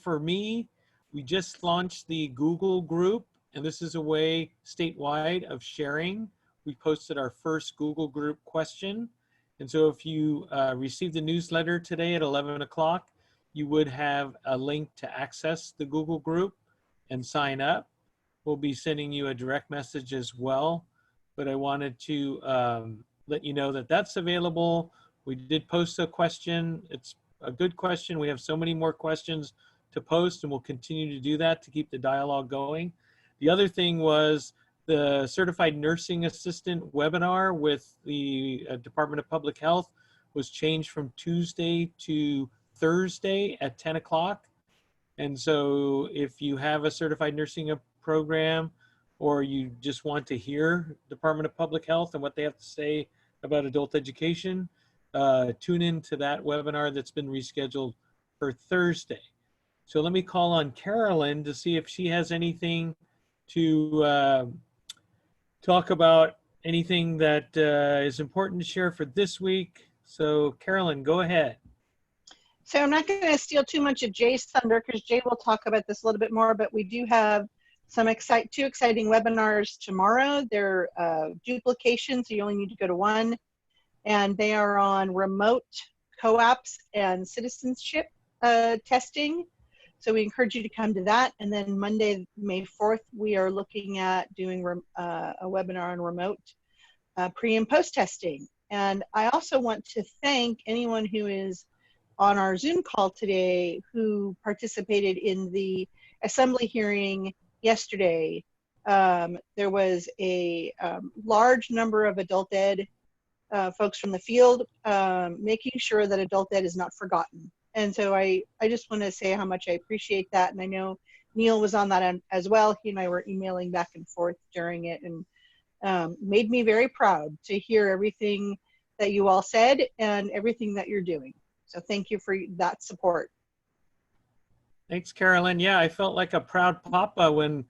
for me, we just launched the Google group, and this is a way statewide of sharing. We posted our first Google group question. And so if you received the newsletter today at 11 o'clock, you would have a link to access the Google group and sign up. We'll be sending you a direct message as well, but I wanted to let you know that that's available. We did post a question. It's a good question. We have so many more questions to post, and we'll continue to do that to keep the dialogue going. The other thing was the Certified Nursing Assistant webinar with the Department of Public Health was changed from Tuesday to Thursday at 10 o'clock. And so if you have a certified nursing program, or you just want to hear Department of Public Health and what they have to say about adult education, tune in to that webinar that's been rescheduled for Thursday. So let me call on Carolyn to see if she has anything to talk about, anything that is important to share for this week. So Carolyn, go ahead. So I'm not going to steal too much of Jay's thunder because Jay will talk about this a little bit more, but we do have some two exciting webinars tomorrow. They're duplication, so you only need to go to one, and they are on remote co-ops and citizenship testing. So we encourage you to come to that. And then Monday, May 4th, we are looking at doing a webinar on remote pre and post testing. And I also want to thank anyone who is on our Zoom call today who participated in the assembly hearing yesterday. There was a large number of adult ed folks from the field making sure that adult ed is not forgotten. And so I just want to say how much I appreciate that. And I know Neal was on that as well. He and I were emailing back and forth during it, and made me very proud to hear everything that you all said and everything that you're doing. So thank you for that support. Thanks, Carolyn. Yeah, I felt like a proud papa when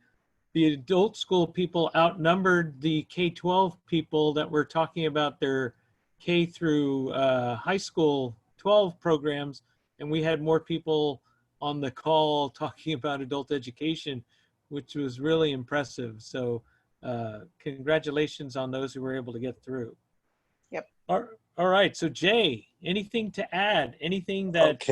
the adult school people outnumbered the K-12 people that were talking about their K through high school 12 programs. And we had more people on the call talking about adult education, which was really impressive. So congratulations on those who were able to get through. Yep. All right, so Jay, anything to add? Anything that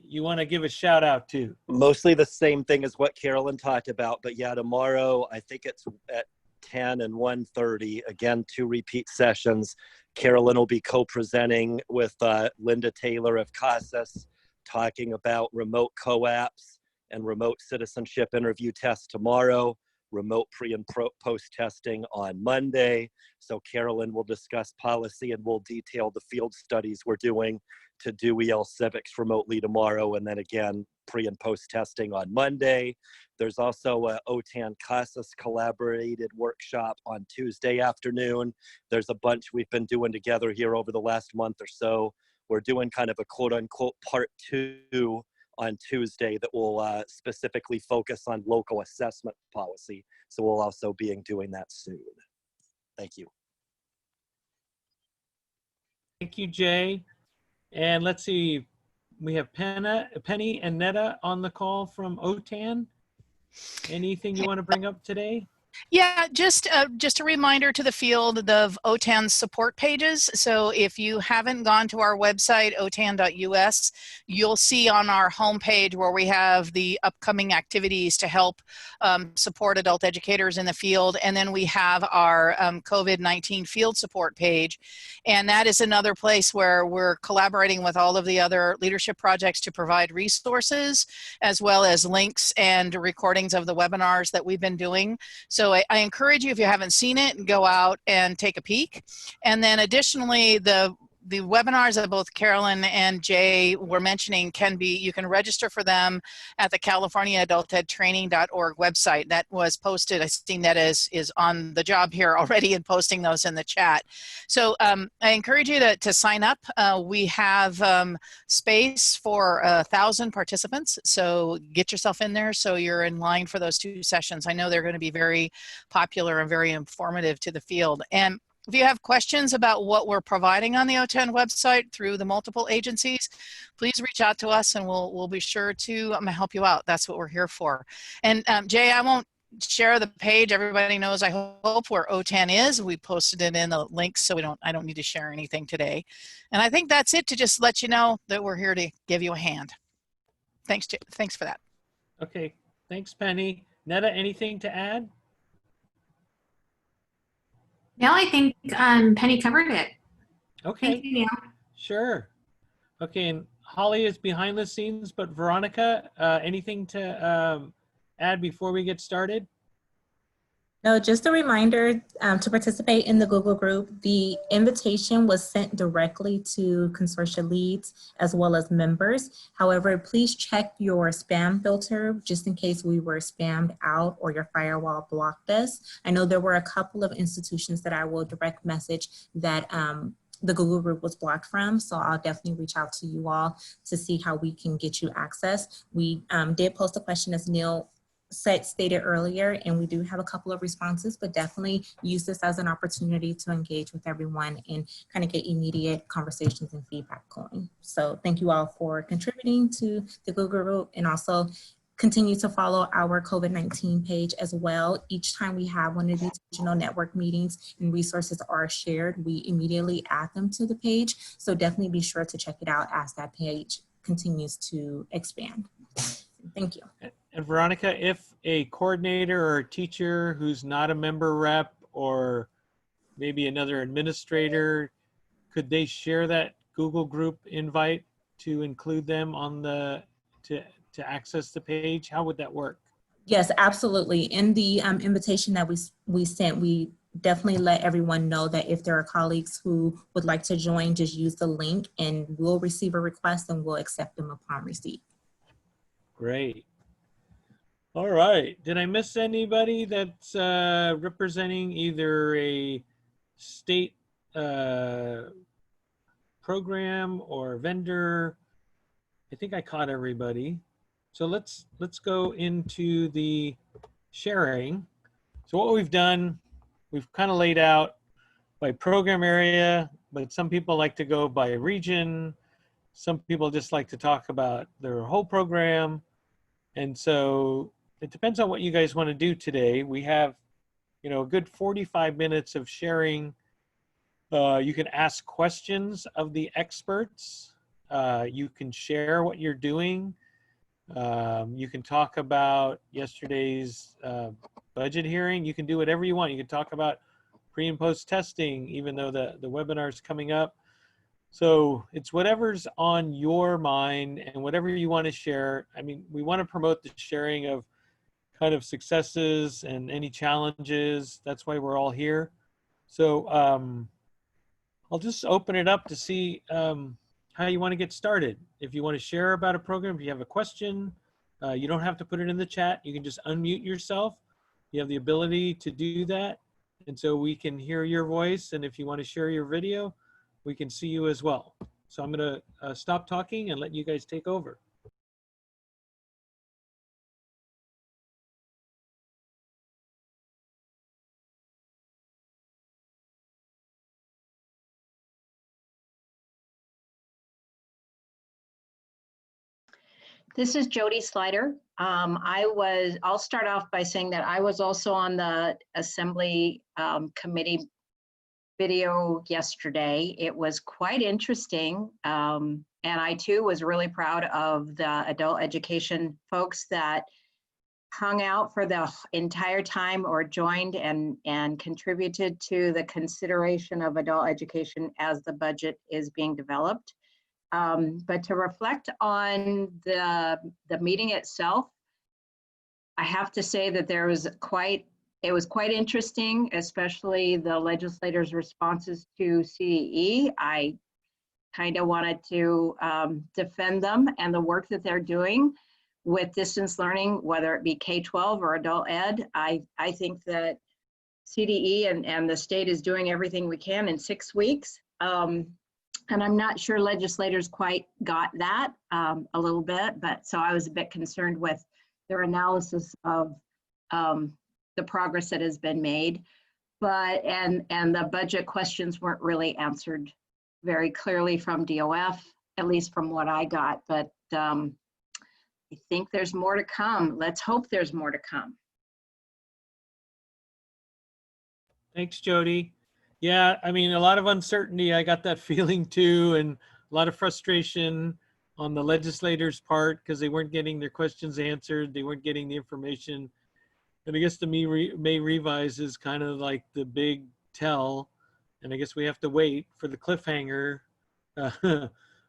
you want to give a shout out to? Mostly the same thing as what Carolyn talked about, but yeah, tomorrow, I think it's at 10 and 1:30, again, 2 repeat sessions. Carolyn will be co-presenting with Linda Taylor of CASAS, talking about remote co-ops and remote citizenship interview tests tomorrow, remote pre and post testing on Monday. So Carolyn will discuss policy and we'll detail the field studies we're doing to do EL Civics remotely tomorrow, and then again, pre and post testing on Monday. There's also a OTAN CASAS collaborated workshop on Tuesday afternoon. There's a bunch we've been doing together here over the last month or so. We're doing kind of a quote unquote part 2 on Tuesday that will specifically focus on local assessment policy. So we'll also be doing that soon. Thank you. Thank you, Jay. And let's see, we have Penny and Netta on the call from OTAN. Anything you want to bring up today? Yeah, just a reminder to the field of OTAN's support pages. So if you haven't gone to our website, otan.us, you'll see on our homepage where we have the upcoming activities to help support adult educators in the field. And then we have our COVID-19 field support page. And that is another place where we're collaborating with all of the other leadership projects to provide resources, as well as links and recordings of the webinars that we've been doing. So I encourage you, if you haven't seen it, go out and take a peek. And then additionally, the webinars that both Carolyn and Jay were mentioning you can register for them at the CaliforniaAdultEdTraining.org website. That was posted. I've seen that is on the job here already and posting those in the chat. So I encourage you to sign up. We have space for 1,000 participants. So get yourself in there so you're in line for those 2 sessions. I know they're going to be very popular and very informative to the field. And If you have questions about what we're providing on the OTAN website through the multiple agencies, please reach out to us and we'll be sure to help you out. That's what we're here for. And Jay, I won't share the page. Everybody knows, I hope, where OTAN is. We posted it in the links, so I don't need to share anything today. And I think that's it, to just let you know that we're here to give you a hand. Thanks for that. Okay, thanks, Penny. Netta, anything to add? No, I think Penny covered it. Okay. Thank you, Neal. Sure. Okay, and Holly is behind the scenes, but Veronica, anything to add before we get started? No, just a reminder to participate in the Google group. The invitation was sent directly to consortia leads as well as members. However, please check your spam filter just in case we were spammed out or your firewall blocked us. I know there were a couple of institutions that I will direct message that the Google group was blocked from, so I'll definitely reach out to you all to see how we can get you access. We did post a question, as Neal stated earlier, and we do have a couple of responses, but definitely use this as an opportunity to engage with everyone and kind of get immediate conversations and feedback going. So thank you all for contributing to the Google group, and also continue to follow our COVID-19 page as well. Each time we have one of these regional network meetings and resources are shared, we immediately add them to the page. So definitely be sure to check it out as that page continues to expand. Thank you. And Veronica, if a coordinator or a teacher who's not a member rep, or maybe another administrator, could they share that Google group invite to include them on the, to access the page? How would that work? Yes, absolutely. In the invitation that we sent, we definitely let everyone know that if there are colleagues who would like to join, just use the link and we'll receive a request and we'll accept them upon receipt. Great. All right. Did I miss anybody that's representing either a state program or vendor? I think I caught everybody. So let's go into the sharing. So what we've done, we've kind of laid out by program area, but some people like to go by region. Some people just like to talk about their whole program. And so it depends on what you guys want to do today. We have, you know, a good 45 minutes of sharing. You can ask questions of the experts. You can share what you're doing. You can talk about yesterday's budget hearing. You can do whatever you want. You can talk about pre and post testing, even though the webinar is coming up. So it's whatever's on your mind and whatever you want to share. I mean, we want to promote the sharing of kind of successes and any challenges. That's why we're all here. So I'll just open it up to see how you want to get started. If you want to share about a program, if you have a question, you don't have to put it in the chat. You can just unmute yourself. You have the ability to do that. And so we can hear your voice. And if you want to share your video, we can see you as well. So I'm going to stop talking and let you guys take over. This is Jody Slider. I'll start off by saying that I was also on the Assembly Committee video yesterday. It was quite interesting. And I too was really proud of the adult education folks that hung out for the entire time or joined and contributed to the consideration of adult education as the budget is being developed. But to reflect on the meeting itself, I have to say that it was quite interesting, especially the legislators' responses to CTE. I kind of wanted to defend them and the work that they're doing with distance learning, whether it be K-12 or adult ed. I think that CTE and the state is doing everything we can in 6 weeks. And I'm not sure legislators quite got that a little bit, but so I was a bit concerned with their analysis of the progress that has been made. but, and the budget questions weren't really answered very clearly from DOF, at least from what I got, but I think there's more to come. Let's hope there's more to come. Thanks, Jody. Yeah, I mean, a lot of uncertainty. I got that feeling too, and a lot of frustration on the legislators' part because they weren't getting their questions answered. They weren't getting the information. And I guess the May revise is kind of like the big tell. And I guess we have to wait for the cliffhanger.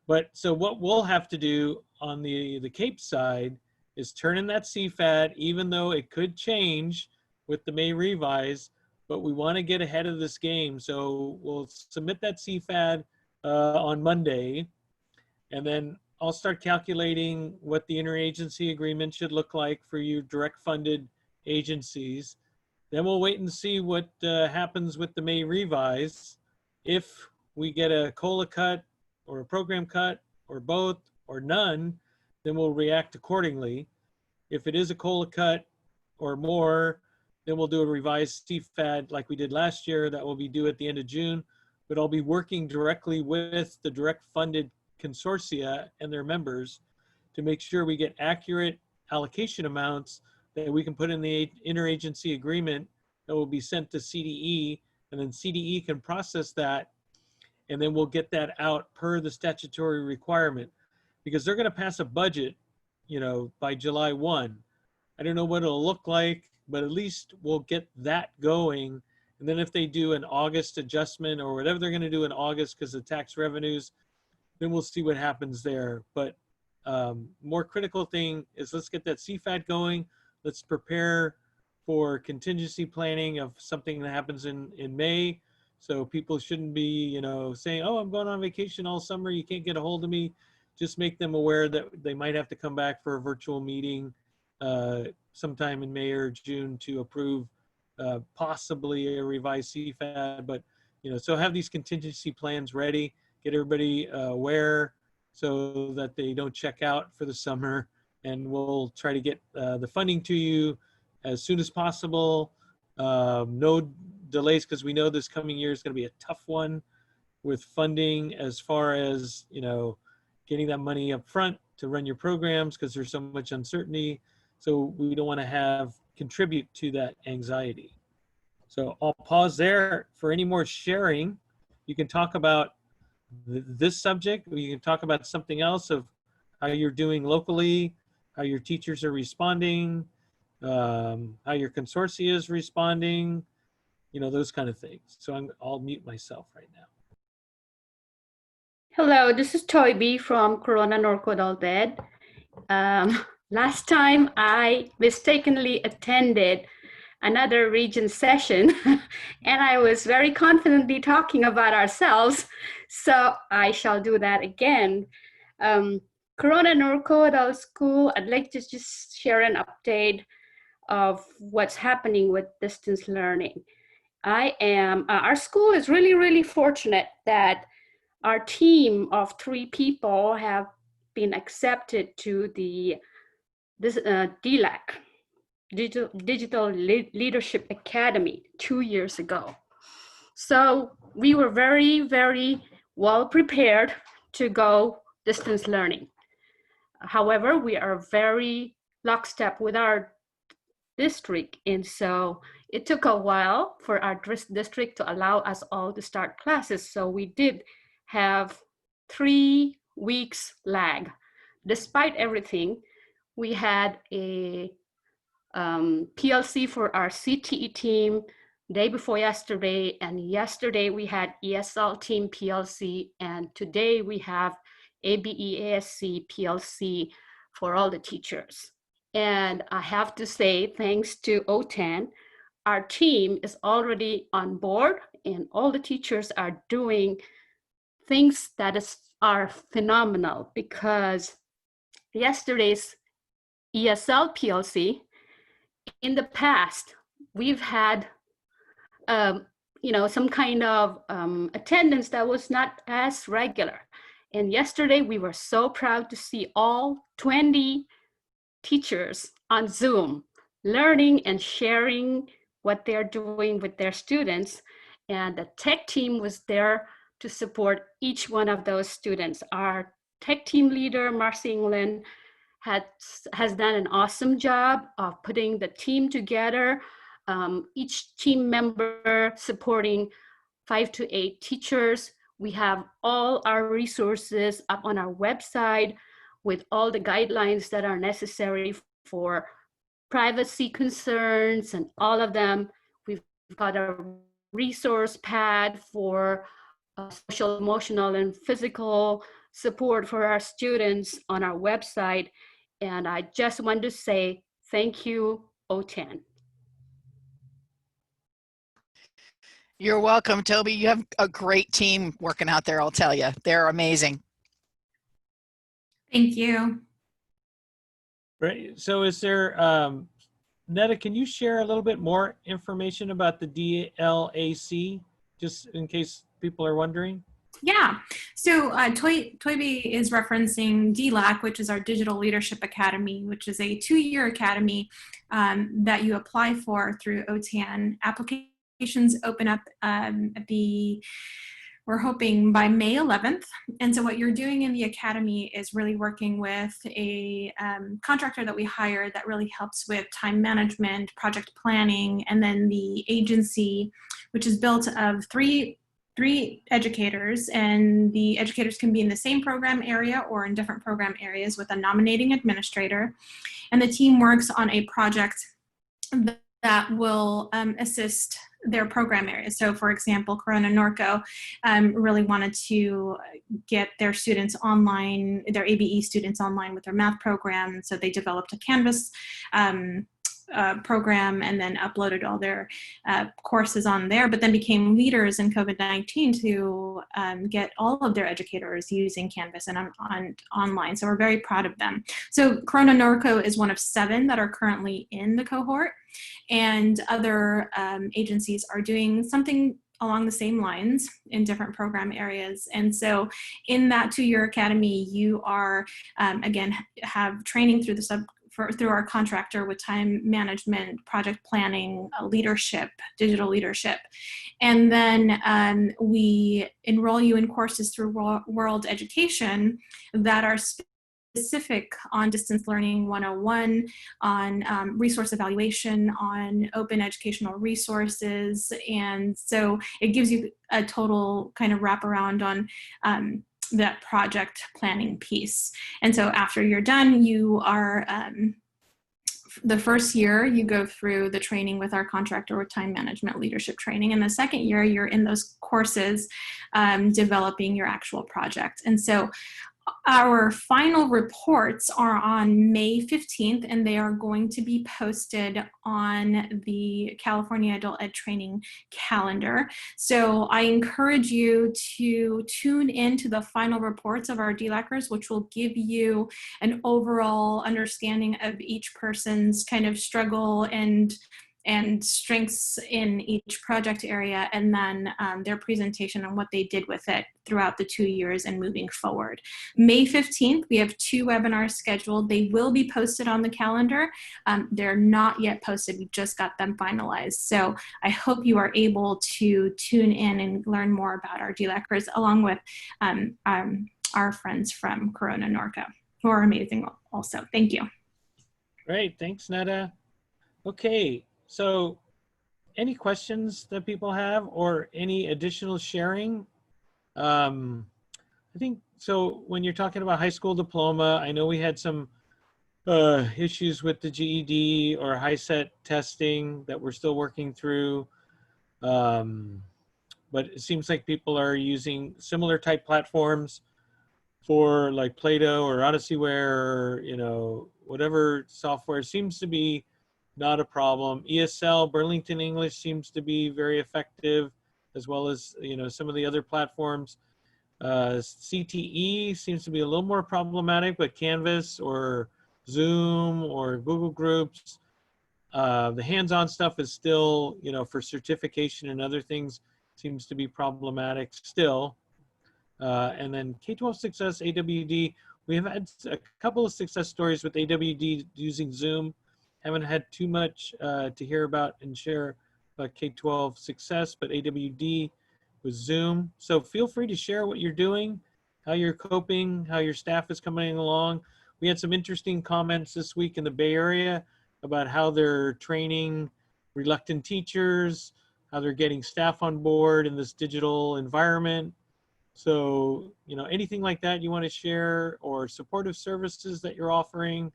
But so what we'll have to do on the Cape side is turn in that CFAT, even though it could change with the May revise, but we want to get ahead of this game. So we'll submit that CFAT on Monday, and then I'll start calculating what the interagency agreement should look like for you direct funded agencies. Then we'll wait and see what happens with the May revise. If we get a COLA cut or a program cut or both or none, then we'll react accordingly. If it is a COLA cut or more, then we'll do a revised CFAT like we did last year. That will be due at the end of June, but I'll be working directly with the direct funded consortia and their members to make sure we get accurate allocation amounts that we can put in the interagency agreement that will be sent to CDE, and then CDE can process that, and then we'll get that out per the statutory requirement, because they're going to pass a budget, you know, by July 1. I don't know what it'll look like, but at least we'll get that going. And then if they do an August adjustment or whatever they're going to do in August because of tax revenues, then we'll see what happens there. But more critical thing is let's get that CFAT going. Let's prepare for contingency planning of something that happens in May. So people shouldn't be, you know, saying, oh, I'm going on vacation all summer, you can't get a hold of me. Just make them aware that they might have to come back for a virtual meeting sometime in May or June to approve possibly a revised CFAT. But, you know, so have these contingency plans ready, get everybody aware so that they don't check out for the summer. And we'll try to get the funding to you as soon as possible. No delays, because we know this coming year is going to be a tough one with funding as far as, you know, getting that money up front to run your programs because there's so much uncertainty. So we don't want to have contribute to that anxiety. So I'll pause there for any more sharing. You can talk about this subject, or you can talk about something else of how you're doing locally, how your teachers are responding, how your consortia is responding, you know, those kind of things. So I'll mute myself right now. Hello, this is Toby from Corona Norcodalbed. Last time I mistakenly attended another region session and I was very confidently talking about ourselves. So I shall do that again. Corona Norcodal School, I'd like to just share an update of what's happening with distance learning. Our school is really, really fortunate that our team of 3 people have been accepted to the DLAC, Digital Leadership Academy, 2 years ago. So we were very, very well prepared to go distance learning. However, we are very lockstep with our district, and so it took a while for our district to allow us all to start classes. So we did have 3 weeks lag. Despite everything, we had a PLC for our CTE team day before yesterday, and yesterday we had ESL team PLC, and today we have ABEASC PLC for all the teachers. And I have to say, thanks to OTAN, our team is already on board and all the teachers are doing things that are phenomenal, because yesterday's ESL PLC, in the past, we've had some kind of attendance that was not as regular. And yesterday we were so proud to see all 20 teachers on Zoom learning and sharing what they're doing with their students. And the tech team was there to support each one of those students. Our tech team leader, Marcy England, has done an awesome job of putting the team together, each team member supporting 5 to 8 teachers. We have all our resources up on our website with all the guidelines that are necessary for privacy concerns and all of them. We've got a resource pad for social, emotional, and physical support for our students on our website. And I just want to say thank you, OTAN. You're welcome, Toby. You have a great team working out there, I'll tell you. They're amazing. Thank you. Right. So is there, Netta, can you share a little bit more information about the DLAC, just in case people are wondering? Yeah, so Toby is referencing DLAC, which is our Digital Leadership Academy, which is a 2-year academy that you apply for through OTAN. Applications open up we're hoping by May 11th. And so what you're doing in the academy is really working with a contractor that we hired that really helps with time management, project planning, and then the agency, which is built of three educators, and the educators can be in the same program area or in different program areas with a nominating administrator. And the team works on a project that will assist their program areas. So for example, Corona Norco really wanted to get their students online, their ABE students online with their math program. So they developed a Canvas program and then uploaded all their courses on there, but then became leaders in COVID-19 to get all of their educators using Canvas and on online. So we're very proud of them. So Corona Norco is one of 7 that are currently in the cohort, and other agencies are doing something along the same lines in different program areas. And so in that 2-year academy, you are, again, have training through through our contractor with time management, project planning, leadership, digital leadership. And then we enroll you in courses through World Education that are specific on distance learning 101, on resource evaluation, on open educational resources. And so it gives you a total kind of wraparound on that project planning piece. And so after you're done, you are, the first year you go through the training with our contractor with time management leadership training. And the second year you're in those courses developing your actual project. And so our final reports are on May 15th, and they are going to be posted on the California Adult Ed Training calendar. So I encourage you to tune into the final reports of our DLACers, which will give you an overall understanding of each person's kind of struggle and strengths in each project area, and then their presentation on what they did with it throughout the 2 years and moving forward. May 15th, we have 2 webinars scheduled. They will be posted on the calendar. They're not yet posted. We just got them finalized. So I hope you are able to tune in and learn more about our DLACers, along with our friends from Corona Norco, who are amazing also. Thank you. Great, thanks, Netta. Okay. So any questions that people have or any additional sharing? I think, so when you're talking about high school diploma, I know we had some issues with the GED or HiSET testing that we're still working through. But it seems like people are using similar type platforms for like Play-Doh or Odysseyware, or, you know, whatever software seems to be not a problem. ESL, Burlington English seems to be very effective, as well as, you know, some of the other platforms. CTE seems to be a little more problematic, but Canvas or Zoom or Google Groups, the hands-on stuff is still, you know, for certification and other things seems to be problematic still. And then K-12 Success, AWD, we have had a couple of success stories with AWD using Zoom. Haven't had too much to hear about and share K-12 success, but AWD with Zoom. So feel free to share what you're doing, how you're coping, how your staff is coming along. We had some interesting comments this week in the Bay Area about how they're training reluctant teachers, how they're getting staff on board in this digital environment. So, you know, anything like that you want to share, or supportive services that you're offering.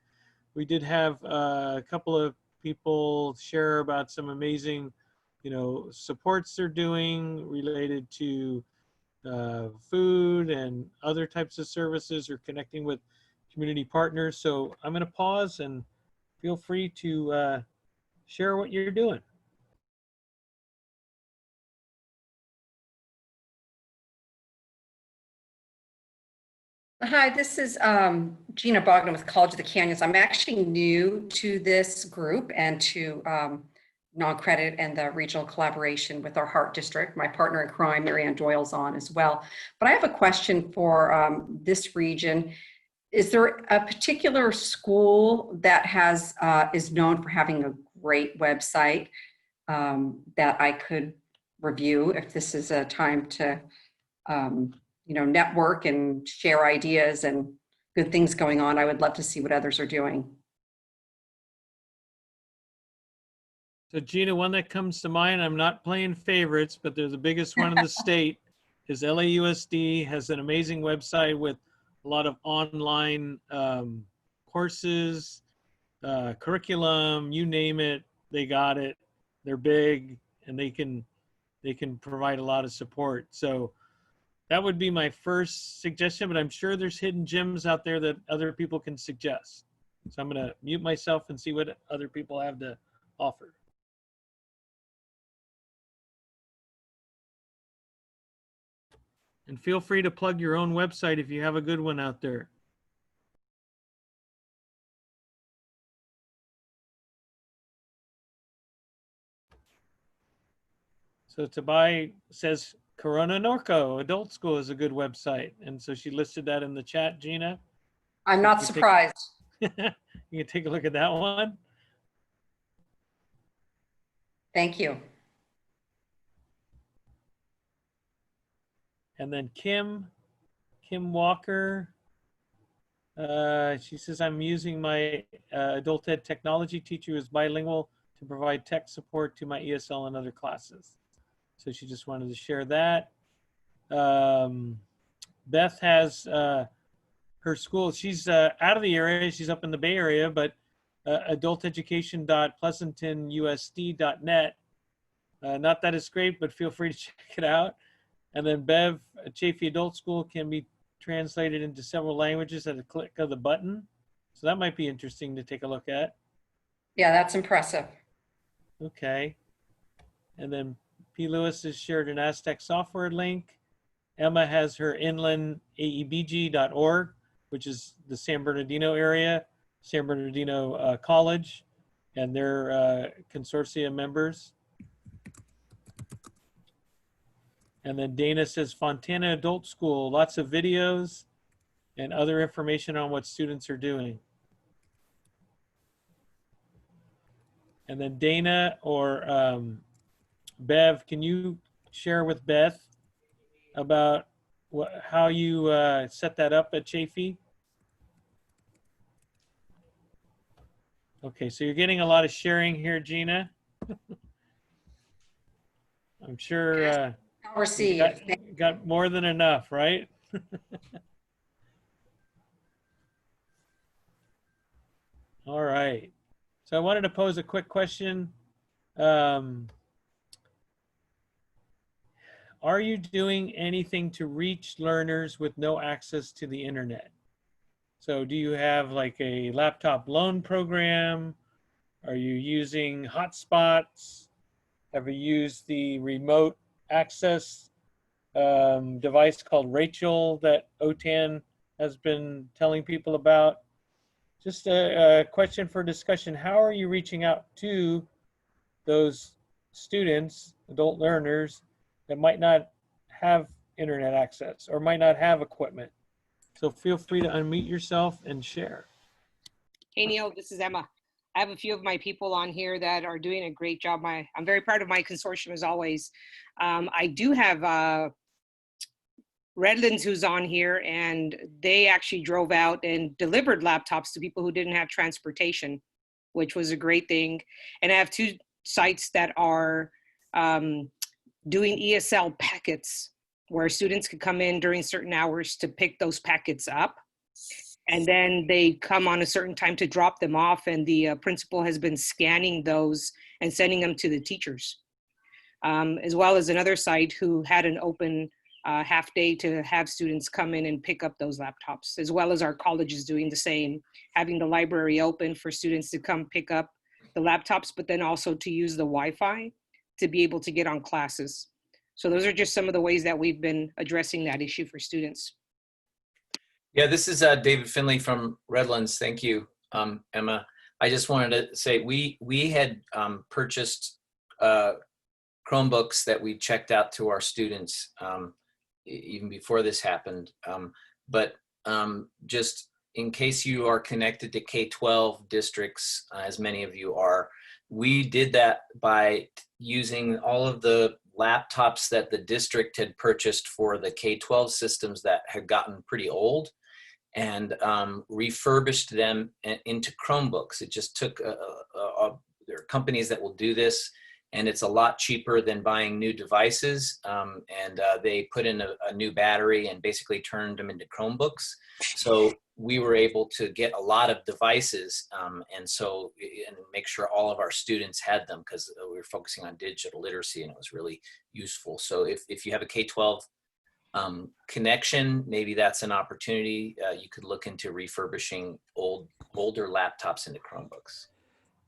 We did have a couple of people share about some amazing, you know, supports they're doing related to food and other types of services, or connecting with community partners. So I'm going to pause and feel free to share what you're doing. Hi, this is Gina Bogdan with College of the Canyons. I'm actually new to this group and to non-credit and the regional collaboration with our Heart District. My partner in crime, Marianne Doyle's on as well. But I have a question for this region. Is there a particular school that has is known for having a great website that I could review if this is a time to you know, network and share ideas and good things going on? I would love to see what others are doing. So Gina, one that comes to mind, I'm not playing favorites, but they're the biggest one in the state, is LAUSD. Has an amazing website with a lot of online courses, curriculum, you name it, they got it. They're big, and they can provide a lot of support. So that would be my first suggestion, but I'm sure there's hidden gems out there that other people can suggest. So I'm going to mute myself and see what other people have to offer. And feel free to plug your own website if you have a good one out there. So Tabai says Corona Norco Adult School is a good website. And so she listed that in the chat, Gina. I'm not surprised. You can take a look at that one. Thank you. And then Kim Walker, she says, I'm using my adult ed technology teacher who is bilingual to provide tech support to my ESL and other classes. So she just wanted to share that. Beth has her school. She's out of the area. She's up in the Bay Area, but adulteducation.pleasantonusd.net. Not that it's great, but feel free to check it out. And then Bev, Chafee Adult School can be translated into several languages at a click of the button. So that might be interesting to take a look at. Yeah, that's impressive. Okay. And then P. Lewis has shared an Aztec software link. Emma has her inlandaebg.org, which is the San Bernardino area, San Bernardino College, and their consortium members. And then Dana says Fontana Adult School, lots of videos and other information on what students are doing. And then Dana or Bev, can you share with Beth about how you set that up at Chafee? Okay, so you're getting a lot of sharing here, Gina. I'm sure got more than enough, right? All right. So I wanted to pose a quick question. Are you doing anything to reach learners with no access to the internet? So do you have like a laptop loan program? Are you using hotspots? Have you used the remote access device called Rachel that OTAN has been telling people about? Just a question for discussion. How are you reaching out to those students, adult learners, that might not have internet access or might not have equipment? So feel free to unmute yourself and share. Hey, Neal, this is Emma. I have a few of my people on here that are doing a great job. I'm very proud of my consortium as always. I do have Redlands who's on here, and they actually drove out and delivered laptops to people who didn't have transportation, which was a great thing. And I have 2 sites that are doing ESL packets where students could come in during certain hours to pick those packets up. And then they come on a certain time to drop them off, and the principal has been scanning those and sending them to the teachers. As well as another site who had an open half day to have students come in and pick up those laptops, as well as our colleges doing the same, having the library open for students to come pick up the laptops, but then also to use the Wi-Fi to be able to get on classes. So those are just some of the ways that we've been addressing that issue for students. Yeah, this is David Finley from Redlands. Thank you, Emma. I just wanted to say we had purchased Chromebooks that we checked out to our students even before this happened. But just in case you are connected to K-12 districts, as many of you are, we did that by using all of the laptops that the district had purchased for the K-12 systems that had gotten pretty old, and refurbished them into Chromebooks. It just took, there are companies that will do this, and it's a lot cheaper than buying new devices. And they put in a new battery and basically turned them into Chromebooks. So we were able to get a lot of devices and make sure all of our students had them, because we were focusing on digital literacy, and it was really useful. So if you have a K-12 connection, maybe that's an opportunity. You could look into refurbishing older laptops into Chromebooks.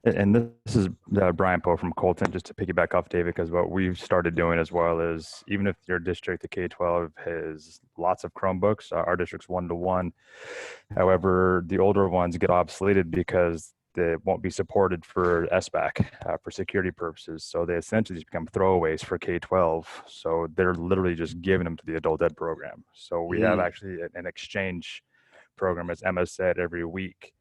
And this is Brian Poe from Colton, just to piggyback off David, because what we've started doing as well is, even if your district, the K-12, has lots of Chromebooks, our district's 1-to-1. However, the older ones get obsoleted because they won't be supported for SBAC, for security purposes. So they essentially just become throwaways for K-12. So they're literally just giving them to the adult ed program. So we have actually an exchange program, as Emma said, every week.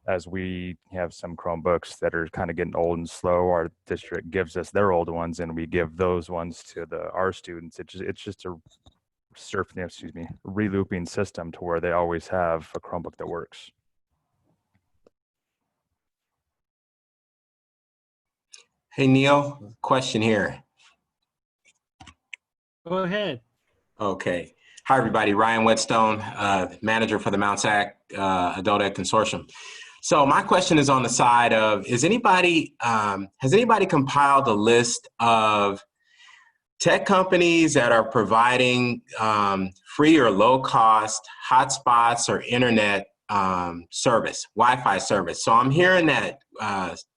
As we have some Chromebooks that are kind of getting old and slow, our district gives us their old ones, and we give those ones to our students. It's just a relooping system to where they always have a Chromebook that works. Hey, Neal, question here. Go ahead. Okay. Hi, everybody. Ryan Whetstone, manager for the Mount Sac Adult Ed Consortium. So my question is on the side of, has anybody compiled a list of tech companies that are providing free or low cost hotspots or internet service, Wi-Fi service? So I'm hearing that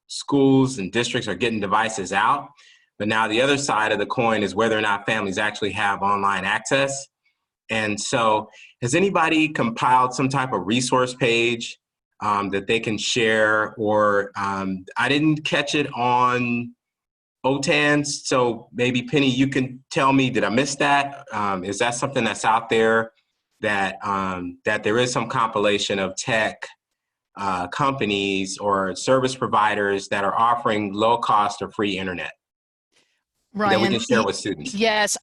schools and districts are getting devices out, but now the other side of the coin is whether or not families actually have online access. And so has anybody compiled some type of resource page that they can share? Or I didn't catch it on OTANs, so maybe Penny, you can tell me, did I miss that? Is that something that's out there, that there is some compilation of tech companies or service providers that are offering low cost or free internet Ryan, that we can share with students? Yes,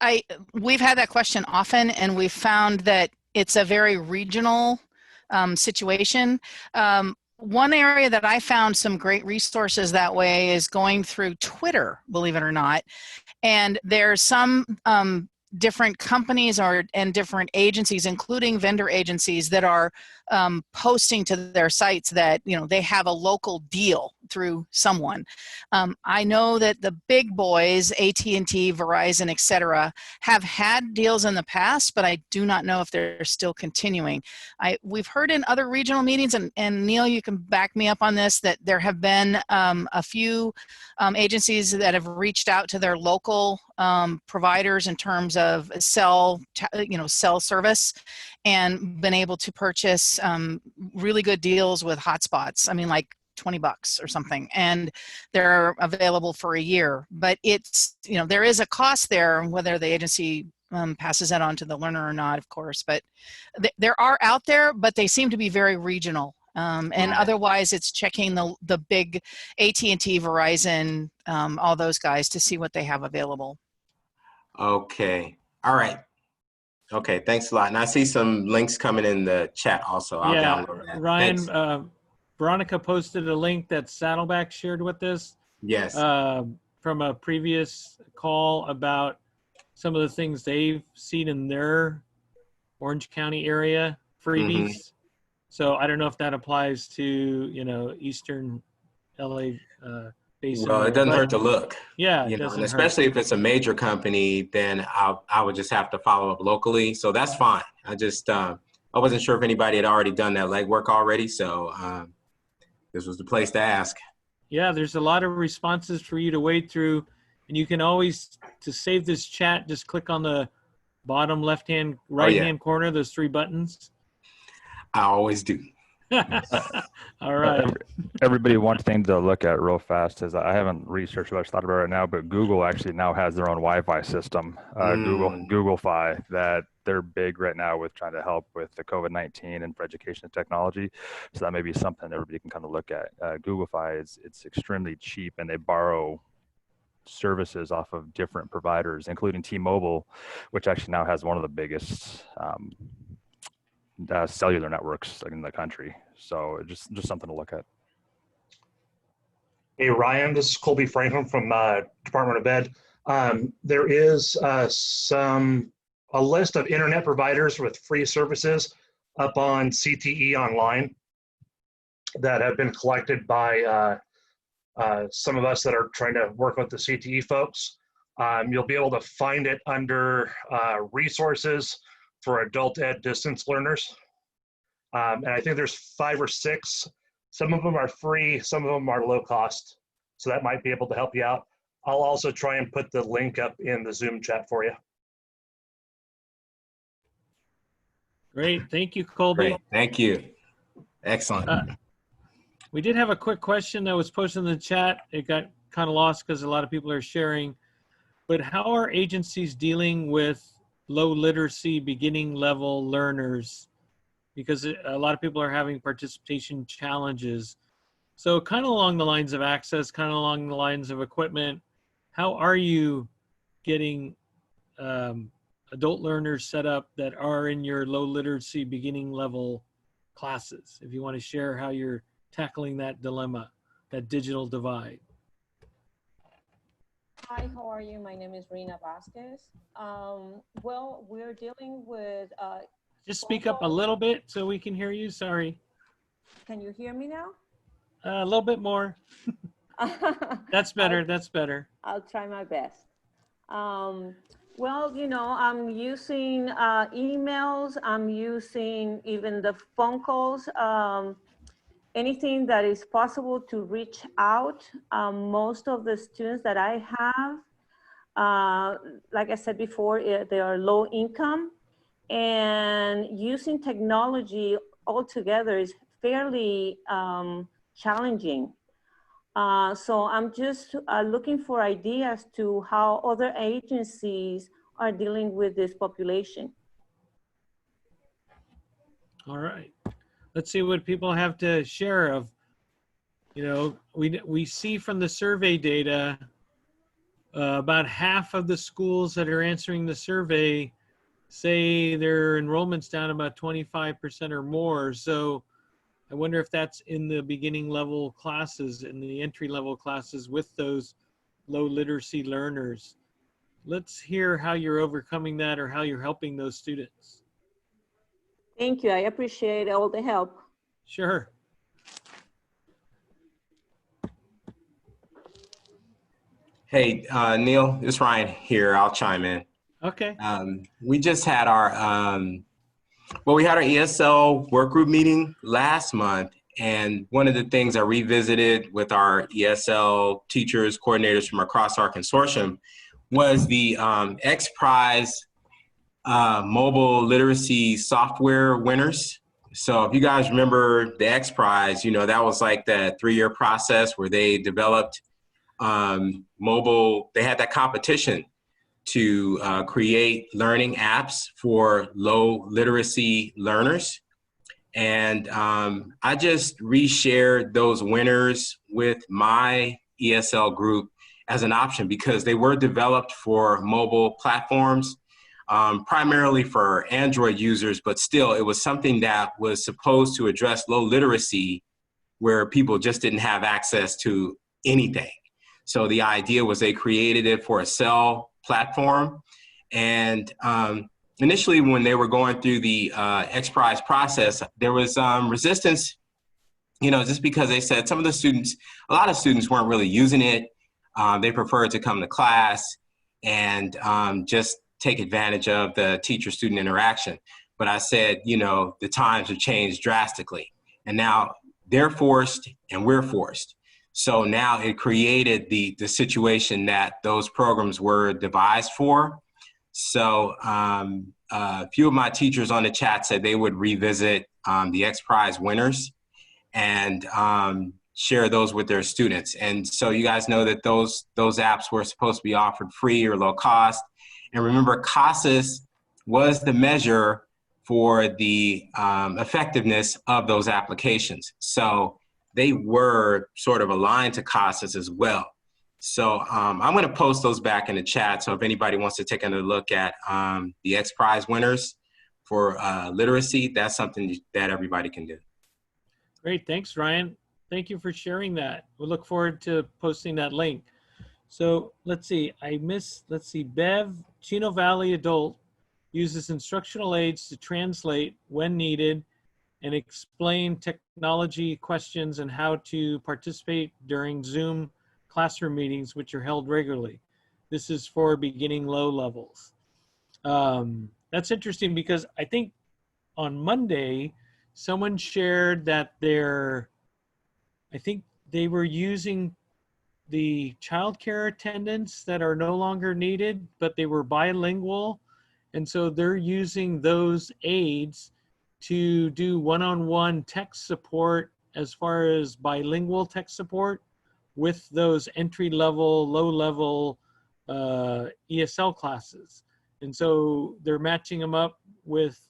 we've had that question often, and we've found that it's a very regional situation. One area that I found some great resources that way is going through Twitter, believe it or not. And there's some different companies and different agencies, including vendor agencies, that are posting to their sites that, they have a local deal through someone. I know that the big boys, AT&T, Verizon, etc., have had deals in the past, but I do not know if they're still continuing. We've heard in other regional meetings, and Neal, you can back me up on this, that there have been a few agencies that have reached out to their local providers in terms of cell service, and been able to purchase really good deals with hotspots. I mean, like $20 or something, and they're available for a year. But it's, there is a cost there, whether the agency passes that on to the learner or not, of course. But there are out there, but they seem to be very regional. And otherwise, it's checking the big AT&T, Verizon, all those guys to see what they have available. Okay. All right. Okay. Thanks a lot. And I see some links coming in the chat also. I'll download that. Ryan, Veronica posted a link that Saddleback shared with us. Yes. From a previous call about some of the things they've seen in their Orange County area freebies. So I don't know if that applies to, you know, Eastern LA basin. Well, it doesn't hurt to look. Yeah, you know, and especially if it's a major company, then I would just have to follow up locally. So that's fine. I just I wasn't sure if anybody had already done that legwork already. So this was the place to ask. Yeah, there's a lot of responses for you to wade through, and you can always, to save this chat, just click on the bottom left-hand, right-hand corner, those 3 buttons. I always do. All right. Everybody, one thing to look at real fast is, I haven't researched what I thought about it right now, but Google actually now has their own Wi-Fi system, Google Fi, that they're big right now with trying to help with the COVID-19 and for education and technology. So that may be something everybody can kind of look at. Google Fi it's extremely cheap, and they borrow services off of different providers, including T-Mobile, which actually now has one of the biggest cellular networks in the country. So just something to look at. Hey Ryan, this is Colby Franklin from Department of Ed. There is a list of internet providers with free services up on CTE Online that have been collected by some of us that are trying to work with the CTE folks. You'll be able to find it under resources for adult ed distance learners. And I think there's 5 or 6. Some of them are free, some of them are low cost. So that might be able to help you out. I'll also try and put the link up in the Zoom chat for you. Great, thank you, Colby. Great. Thank you. Excellent. We did have a quick question that was posted in the chat. It got kind of lost because a lot of people are sharing. But how are agencies dealing with low literacy beginning level learners? Because a lot of people are having participation challenges. So kind of along the lines of access, kind of along the lines of equipment, how are you getting adult learners set up that are in your low literacy beginning level classes? If you want to share how you're tackling that dilemma, that digital divide. Hi, how are you? My name is Rina Vasquez. Well, we're dealing with... Just speak up a little bit so we can hear you, sorry. Can you hear me now? A little bit more. That's better, that's better. I'll try my best. Well, you know, I'm using emails, I'm using even the phone calls, anything that is possible to reach out. Most of the students that I have, like I said before, they are low income, and using technology altogether is fairly challenging. So I'm just looking for ideas to how other agencies are dealing with this population. All right. Let's see what people have to share of, you know, we see from the survey data, about half of the schools that are answering the survey say their enrollment's down about 25% or more. So I wonder if that's in the beginning level classes, in the entry level classes with those low literacy learners. Let's hear how you're overcoming that or how you're helping those students. Thank you, I appreciate all the help. Sure. Hey, Neal, it's Ryan here. I'll chime in. Okay. We just had our, well, we had our ESL work group meeting last month. And one of the things I revisited with our ESL teachers, coordinators from across our consortium was the X Prize mobile literacy software winners. So if you guys remember the X Prize, you know, that was like the 3-year process where they developed mobile, they had that competition to create learning apps for low literacy learners. And I just reshared those winners with my ESL group as an option because they were developed for mobile platforms, primarily for Android users, but still it was something that was supposed to address low literacy where people just didn't have access to anything. So the idea was they created it for a cell platform. And initially when they were going through the XPRIZE process, there was resistance, you know, just because they said some of the students, a lot of students weren't really using it. They preferred to come to class and just take advantage of the teacher-student interaction. But I said, you know, the times have changed drastically. And now they're forced and we're forced. So now it created the situation that those programs were devised for. So a few of my teachers on the chat said they would revisit the XPRIZE winners and share those with their students. And so you guys know that those apps were supposed to be offered free or low cost. And remember, CASAS was the measure for the effectiveness of those applications. So they were sort of aligned to CASAS as well. So I'm going to post those back in the chat. So if anybody wants to take another look at the XPRIZE winners for literacy, that's something that everybody can do. Great, thanks, Ryan. Thank you for sharing that. We look forward to posting that link. So let's see, Bev, Chino Valley Adult uses instructional aids to translate when needed and explain technology questions and how to participate during Zoom classroom meetings, which are held regularly. This is for beginning low levels. That's interesting because I think on Monday, someone shared that I think they were using the childcare attendants that are no longer needed, but they were bilingual. And so they're using those aids to do one-on-one text support as far as bilingual text support with those entry-level, low-level ESL classes. And so they're matching them up with,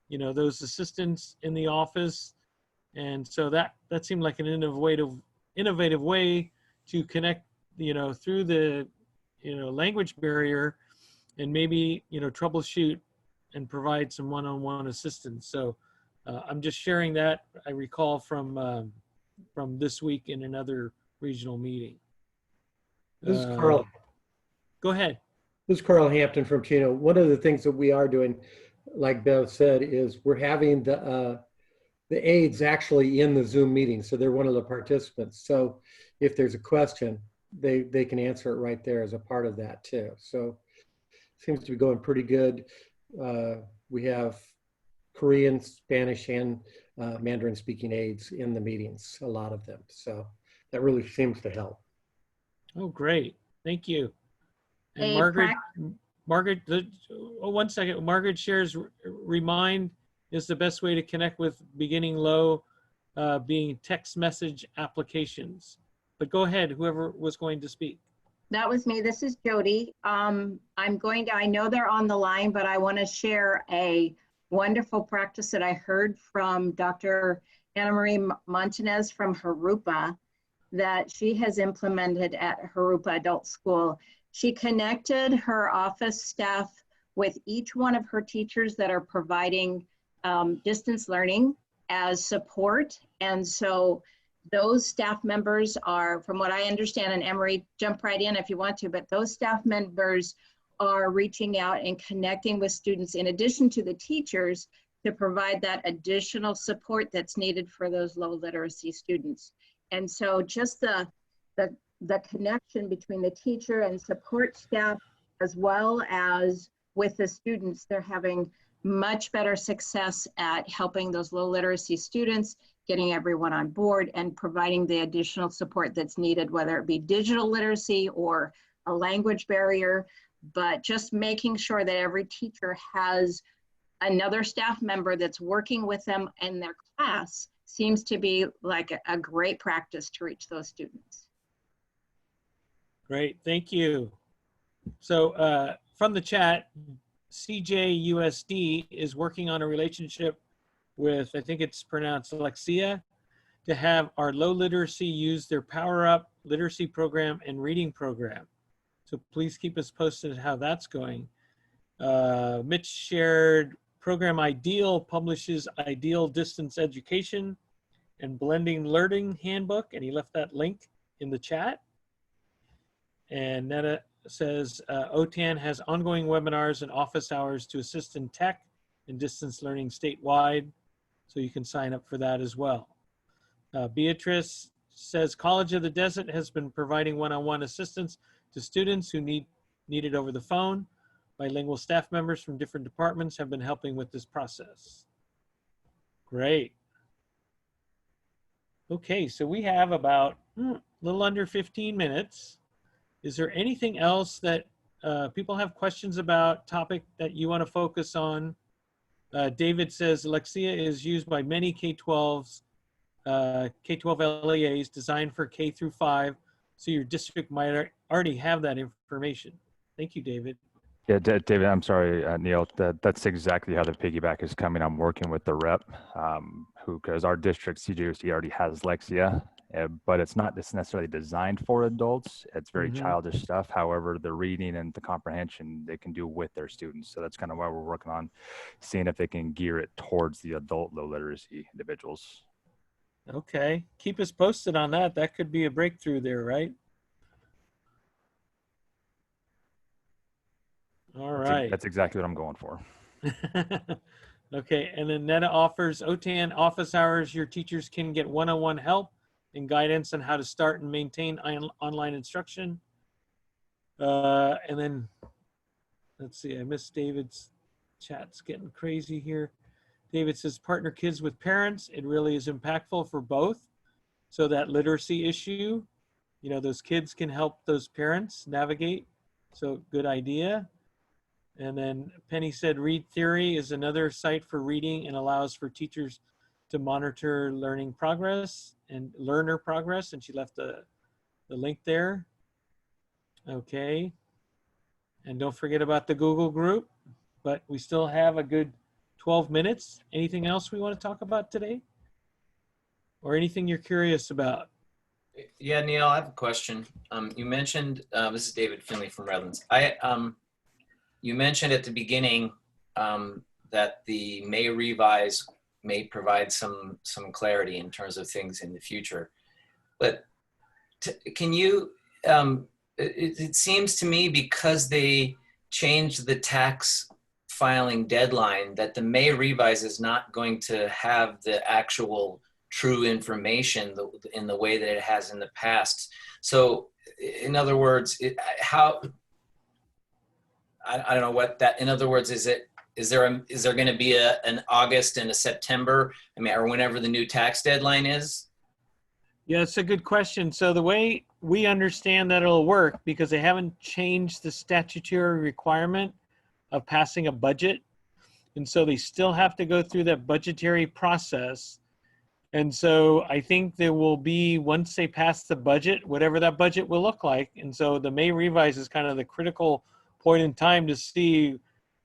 you know, those assistants in the office. And so that seemed like an innovative way to connect, you know, through the, you know, language barrier and maybe, you know, troubleshoot and provide some one-on-one assistance. So I'm just sharing that. I recall from this week in another regional meeting. This is Carl. Go ahead. This is Carl Hampton from Chino. One of the things that we are doing, like Bev said, is we're having the aides actually in the Zoom meeting. So they're one of the participants. So if there's a question, they can answer it right there as a part of that too. So it seems to be going pretty good. We have Korean, Spanish, and Mandarin speaking aides in the meetings, a lot of them. So that really seems to help. Oh, great. Thank you. And Margaret, one second. Margaret shares Remind is the best way to connect with beginning low, being text message applications. But go ahead, whoever was going to speak. That was me. This is Jody. I know they're on the line, but I want to share a wonderful practice that I heard from Dr. Anna Marie Montanez from Harupa that she has implemented at Harupa Adult School. She connected her office staff with each one of her teachers that are providing distance learning as support. And so those staff members are, from what I understand, and Emery, jump right in if you want to, but those staff members are reaching out and connecting with students in addition to the teachers to provide that additional support that's needed for those low literacy students. And so just the connection between the teacher and support staff, as well as with the students, they're having much better success at helping those low literacy students, getting everyone on board and providing the additional support that's needed, whether it be digital literacy or a language barrier, but just making sure that every teacher has another staff member that's working with them in their class seems to be like a great practice to reach those students. Great, thank you. So from the chat, CJUSD is working on a relationship with, I think it's pronounced Alexia, to have our low literacy use their Power Up literacy program and reading program. So please keep us posted how that's going. Mitch shared Program Ideal publishes Ideal Distance Education and Blending Learning Handbook, and he left that link in the chat. And Netta says OTAN has ongoing webinars and office hours to assist in tech and distance learning statewide, so you can sign up for that as well. Beatrice says College of the Desert has been providing one-on-one assistance to students who need it over the phone. Bilingual staff members from different departments have been helping with this process. Great. Okay, so we have about a little under 15 minutes. Is there anything else that people have questions about, topic that you want to focus on? David says Alexia is used by many K-12s, K-12 LEAs designed for K through 5, so your district might already have that information. Thank you, David. Yeah, David, I'm sorry, Neal, that's exactly how the piggyback is coming. I'm working with the rep because our district CJOC already has Alexia, but it's not necessarily designed for adults. It's very childish stuff. However, the reading and the comprehension they can do with their students. So that's kind of why we're working on seeing if they can gear it towards the adult low literacy individuals. Okay, keep us posted on that. That could be a breakthrough there, right? All right. That's exactly what I'm going for. Okay, and then Netta offers OTAN office hours. Your teachers can get one-on-one help and guidance on how to start and maintain online instruction. And then, let's see, I missed David's chat's getting crazy here. David says, partner kids with parents. It really is impactful for both. So that literacy issue, you know, those kids can help those parents navigate. So good idea. And then Penny said, Read Theory is another site for reading and allows for teachers to monitor learning progress and learner progress. And she left the link there. Okay. And don't forget about the Google group, but we still have a good 12 minutes. Anything else we want to talk about today? Or anything you're curious about? Yeah, Neal, I have a question. You mentioned, this is David Finley from Redlands. You mentioned at the beginning that the May revise may provide some clarity in terms of things in the future. But can you, it seems to me because they changed the tax filing deadline that the May revise is not going to have the actual true information in the way that it has in the past. So in other words, I don't know what that, in other words, is there going to be an August and a September, I mean, or whenever the new tax deadline is? Yeah, it's a good question. So the way we understand that it'll work, because they haven't changed the statutory requirement of passing a budget. And so they still have to go through that budgetary process. And so I think there will be, once they pass the budget, whatever that budget will look like. And so the May revise is kind of the critical point in time to see,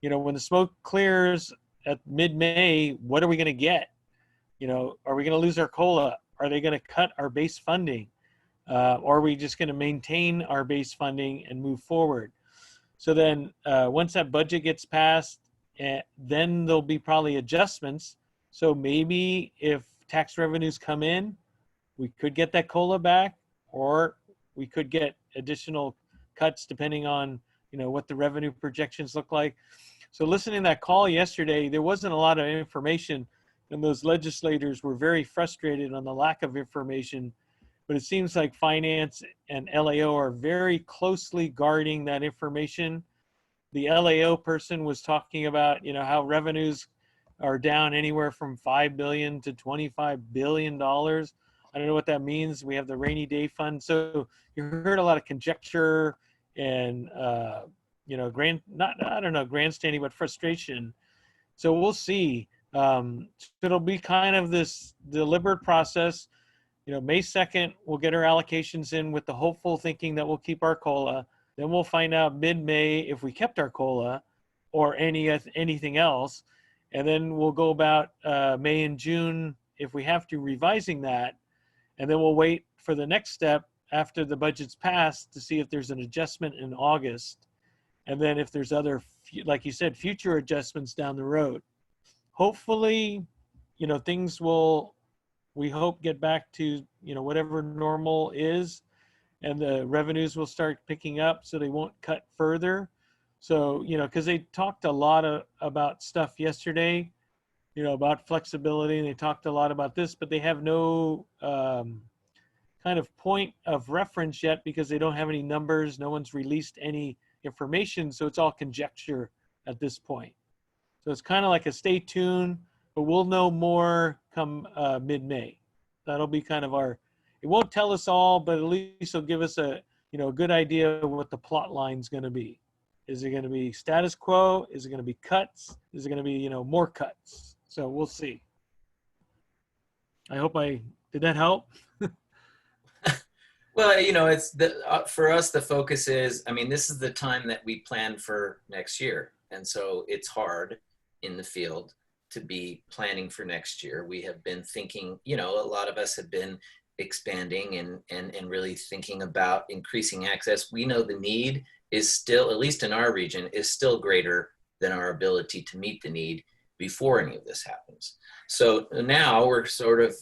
you know, when the smoke clears at mid-May, what are we going to get? You know, are we going to lose our COLA? Are they going to cut our base funding? Or are we just going to maintain our base funding and move forward? So then once that budget gets passed, then there'll be probably adjustments. So maybe if tax revenues come in, we could get that COLA back, or we could get additional cuts depending on, you know, what the revenue projections look like. So listening to that call yesterday, there wasn't a lot of information, and those legislators were very frustrated on the lack of information. But it seems like finance and LAO are very closely guarding that information. The LAO person was talking about, you know, how revenues are down anywhere from $5 billion to $25 billion. I don't know what that means. We have the rainy day fund. So you heard a lot of conjecture and, you know, grandstanding, but frustration. So we'll see. It'll be kind of this deliberate process. You know, May 2nd, we'll get our allocations in with the hopeful thinking that we'll keep our COLA. Then we'll find out mid-May if we kept our COLA or anything else. And then we'll go about May and June, if we have to, revising that. And then we'll wait for the next step after the budget's passed to see if there's an adjustment in August. And then if there's other, like you said, future adjustments down the road. Hopefully, you know, things will, we hope, get back to, you know, whatever normal is, and the revenues will start picking up so they won't cut further. So, you know, because they talked a lot about stuff yesterday, you know, about flexibility, and they talked a lot about this, but they have no kind of point of reference yet because they don't have any numbers. No one's released any information, so it's all conjecture at this point. So it's kind of like a stay tuned, but we'll know more come mid-May. That'll be kind of our, it won't tell us all, but at least it'll give us a, you know, a good idea of what the plot line's going to be. Is it going to be status quo? Is it going to be cuts? Is it going to be, you know, more cuts? So we'll see. I hope did that help? Well, you know, it's for us, the focus is, I mean, this is the time that we plan for next year. And so it's hard in the field to be planning for next year. We have been thinking, you know, a lot of us have been expanding and really thinking about increasing access. We know the need is still, at least in our region, is still greater than our ability to meet the need before any of this happens. So now we're sort of,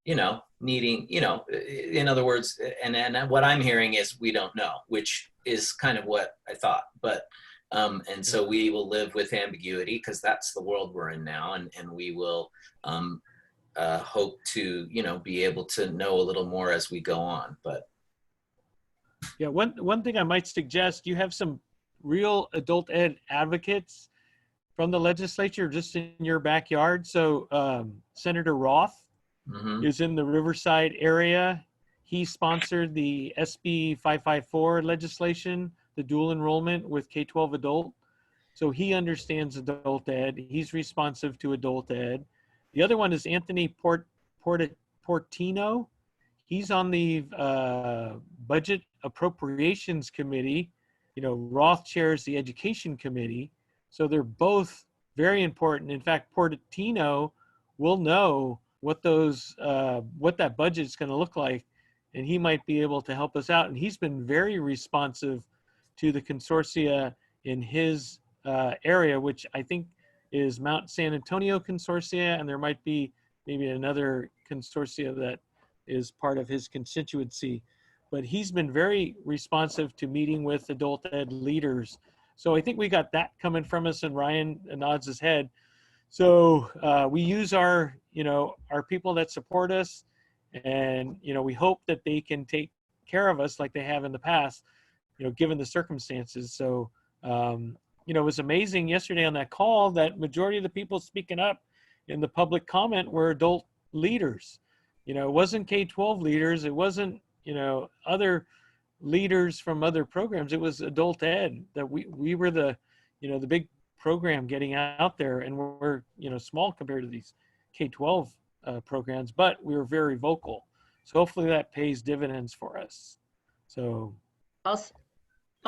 you know, needing, you know, in other words, and what I'm hearing is we don't know, which is kind of what I thought. But, and so we will live with ambiguity because that's the world we're in now. And we will hope to, you know, be able to know a little more as we go on. But yeah, one thing I might suggest, you have some real adult ed advocates from the legislature just in your backyard. So Senator Roth is in the Riverside area. He sponsored the SB 554 legislation, the dual enrollment with K-12 adult. So he understands adult ed. He's responsive to adult ed. The other one is Anthony Portino. He's on the Budget Appropriations Committee. You know, Roth chairs the Education Committee. So they're both very important. In fact, Portino will know what those, what that budget is going to look like, and he might be able to help us out. And he's been very responsive to the consortia in his area, which I think is Mount San Antonio Consortia, and there might be maybe another consortia that is part of his constituency. But he's been very responsive to meeting with adult ed leaders. So I think we got that coming from us, and Ryan nods his head. So we use our, you know, our people that support us, and, you know, we hope that they can take care of us like they have in the past, you know, given the circumstances. So, you know, it was amazing yesterday on that call that majority of the people speaking up in the public comment were adult leaders. You know, it wasn't K-12 leaders. It wasn't, you know, other leaders from other programs. It was adult ed that we were the, you know, the big program getting out there, and we're, you know, small compared to these K-12 programs, but we were very vocal. So hopefully that pays dividends for us. So Also,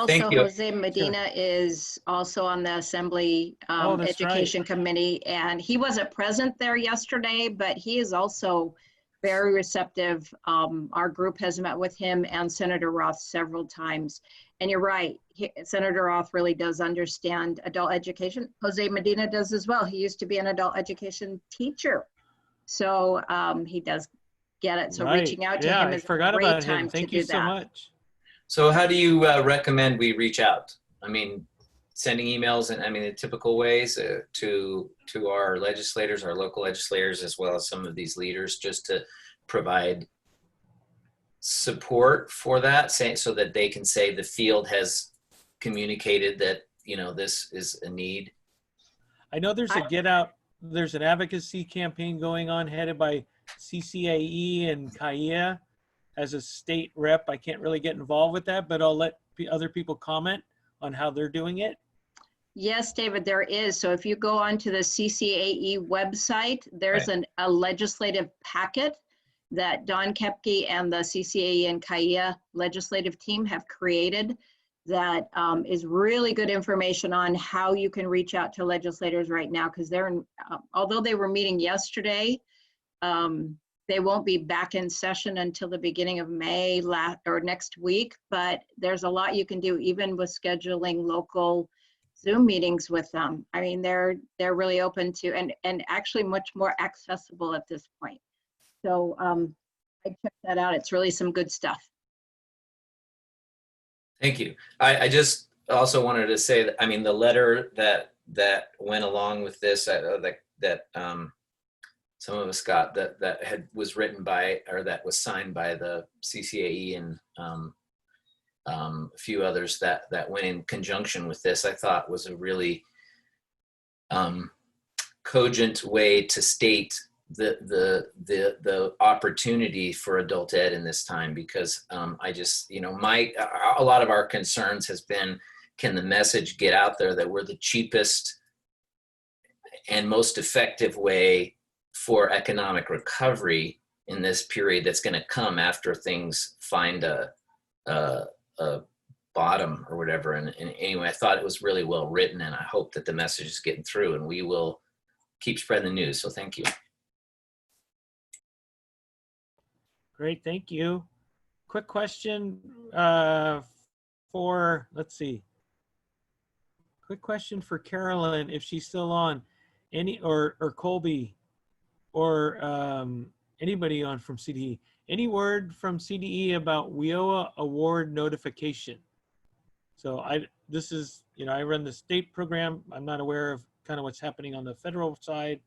thank you. Jose Medina is also on the Assembly Education Committee, and he wasn't present there yesterday, but he is also very receptive. Our group has met with him and Senator Roth several times. And you're right, Senator Roth really does understand adult education. Jose Medina does as well. He used to be an adult education teacher. So he does get it. So reaching out to him is a great time to do that. Thank you so much. So how do you recommend we reach out? I mean, sending emails and, I mean, the typical ways to our legislators, our local legislators, as well as some of these leaders, just to provide support for that, so that they can say the field has communicated that, you know, this is a need. I know there's there's an advocacy campaign going on headed by CCAE and CAIA as a state rep. I can't really get involved with that, but I'll let other people comment on how they're doing it. Yes, David, there is. So if you go onto the CCAE website, there's a legislative packet that Don Kepke and the CCAE and CAIA legislative team have created that is really good information on how you can reach out to legislators right now, because they're in, although they were meeting yesterday, they won't be back in session until the beginning of May or next week, but there's a lot you can do even with scheduling local Zoom meetings with them. I mean, they're really open to, and actually much more accessible at this point. So I checked that out. It's really some good stuff. Thank you. I just also wanted to say that, I mean, the letter that went along with this, that some of us got, that was written by, or that was signed by the CCAE and a few others that went in conjunction with this, I thought was a really cogent way to state the opportunity for adult ed in this time, because I just, you know, a lot of our concerns has been, can the message get out there that we're the cheapest and most effective way for economic recovery in this period that's going to come after things find a bottom or whatever. And anyway, I thought it was really well written, and I hope that the message is getting through, and we will keep spreading the news. So thank you. Great, thank you. Quick question for, let's see. Quick question for Carolyn, if she's still on, or Colby, or anybody on from CTE. Any word from CTE about WIOA award notification? So this is, you know, I run the state program. I'm not aware of kind of what's happening on the federal side,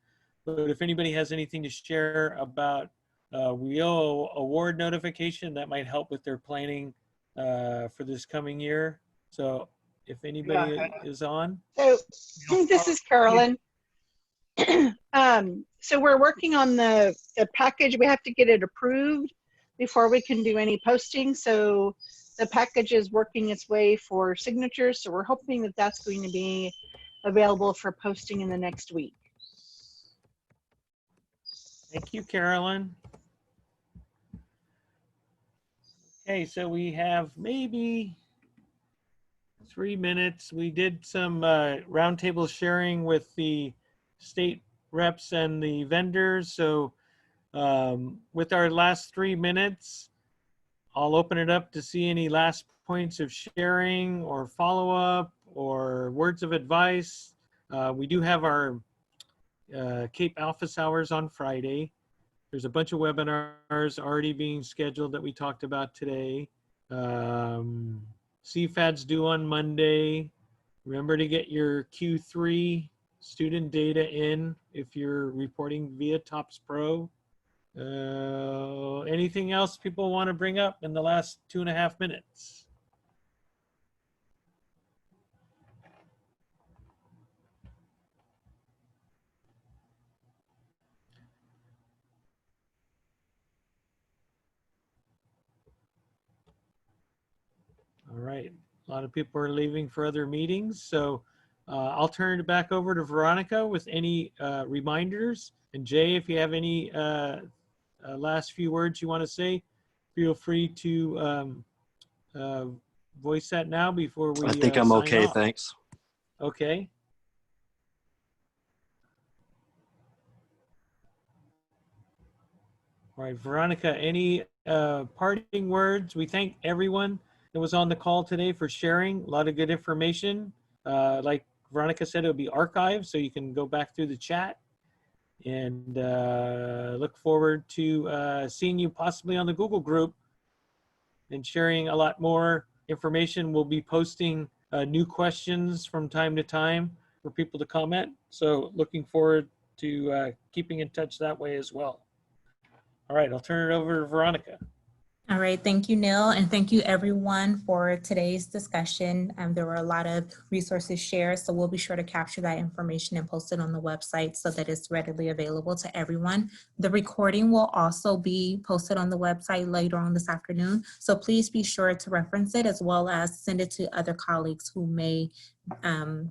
but if anybody has anything to share about WIOA award notification, that might help with their planning for this coming year. So if anybody is on. So this is Carolyn. So we're working on the package. We have to get it approved before we can do any posting. So the package is working its way for signatures. So we're hoping that that's going to be available for posting in the next week. Thank you, Carolyn. Okay, so we have maybe 3 minutes. We did some roundtable sharing with the state reps and the vendors. So with our last 3 minutes, I'll open it up to see any last points of sharing or follow-up or words of advice. We do have our Cape Alphas hours on Friday. There's a bunch of webinars already being scheduled that we talked about today. CFAD's due on Monday. Remember to get your Q3 student data in if you're reporting via TOPS Pro. Anything else people want to bring up in the last 2.5 minutes? All right, a lot of people are leaving for other meetings, so I'll turn it back over to Veronica with any reminders. And Jay, if you have any last few words you want to say, feel free to voice that now before we I think I'm okay, off. thanks. Okay. All right, Veronica, any parting words? We thank everyone that was on the call today for sharing a lot of good information. Like Veronica said, it'll be archived, so you can go back through the chat. And look forward to seeing you possibly on the Google group and sharing a lot more information. We'll be posting new questions from time to time for people to comment. So looking forward to keeping in touch that way as well. All right, I'll turn it over to Veronica. All right, thank you, Neal, and thank you everyone for today's discussion. There were a lot of resources shared, so we'll be sure to capture that information and post it on the website so that it's readily available to everyone. The recording will also be posted on the website later on this afternoon, so please be sure to reference it as well as send it to other colleagues who may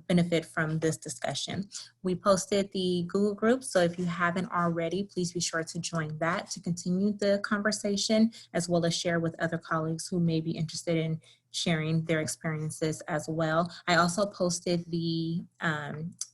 benefit from this discussion. We posted the Google group, so if you haven't already, please be sure to join that to continue the conversation, as well as share with other colleagues who may be interested in sharing their experiences as well. I also posted the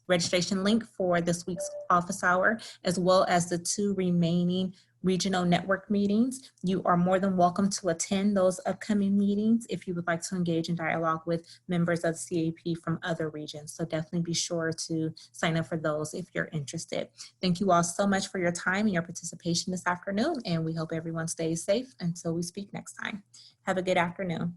registration link for this week's office hour, as well as the 2 remaining regional network meetings. You are more than welcome to attend those upcoming meetings if you would like to engage in dialogue with members of CAP from other regions. So definitely be sure to sign up for those if you're interested. Thank you all so much for your time and your participation this afternoon, and we hope everyone stays safe until we speak next time. Have a good afternoon.